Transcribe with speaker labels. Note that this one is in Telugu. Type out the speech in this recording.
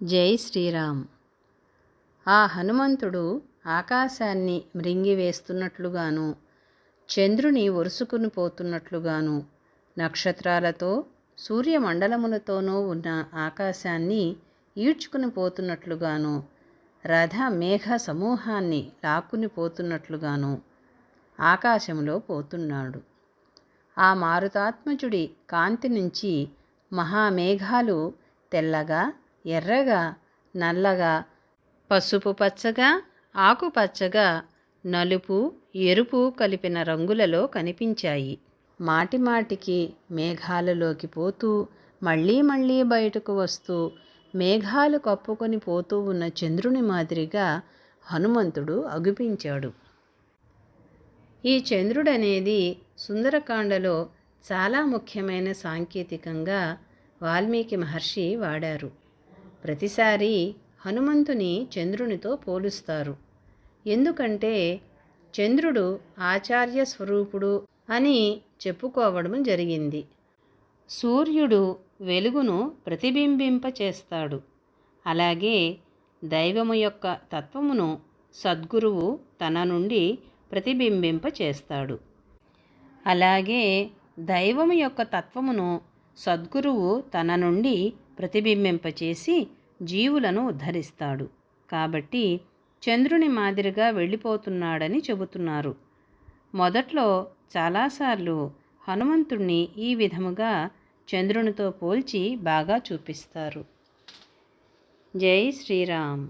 Speaker 1: జై శ్రీరామ్. ఆ హనుమంతుడు ఆకాశాన్ని మృంగివేస్తున్నట్లుగాను, చంద్రుని ఒరుసుకుని పోతున్నట్లుగాను, నక్షత్రాలతో సూర్యమండలములతోనూ ఉన్న ఆకాశాన్ని ఈడ్చుకుని పోతున్నట్లుగాను, రథ మేఘ సమూహాన్ని లాక్కుని పోతున్నట్లుగాను ఆకాశంలో పోతున్నాడు. ఆ మారుతాత్మజుడి కాంతి నుంచి మహామేఘాలు తెల్లగా, ఎర్రగా, నల్లగా, పసుపు పచ్చగా, ఆకుపచ్చగా, నలుపు, ఎరుపు కలిపిన రంగులలో కనిపించాయి. మాటిమాటికి మేఘాలలోకి పోతూ మళ్ళీ మళ్ళీ బయటకు వస్తూ మేఘాలు కప్పుకొని పోతూ ఉన్న చంద్రుని మాదిరిగా హనుమంతుడు అగుపించాడు. ఈ చంద్రుడనేది సుందరకాండలో చాలా ముఖ్యమైన సాంకేతికంగా వాల్మీకి మహర్షి వాడారు. ప్రతిసారి హనుమంతుని చంద్రునితో పోలుస్తారు. ఎందుకంటే చంద్రుడు ఆచార్య స్వరూపుడు అని చెప్పుకోవడం జరిగింది. సూర్యుడు వెలుగును ప్రతిబింబింపచేస్తాడు. అలాగే దైవము యొక్క తత్వమును సద్గురువు తన నుండి ప్రతిబింబింపచేస్తాడు. అలాగే దైవము యొక్క తత్వమును సద్గురువు తన నుండి ప్రతిబింబింపచేసి జీవులను ఉద్ధరిస్తాడు. కాబట్టి చంద్రుని మాదిరిగా వెళ్ళిపోతున్నాడని చెబుతున్నారు. మొదట్లో చాలాసార్లు హనుమంతుణ్ణి ఈ విధముగా చంద్రునితో పోల్చి బాగా చూపిస్తారు. జై శ్రీరామ్.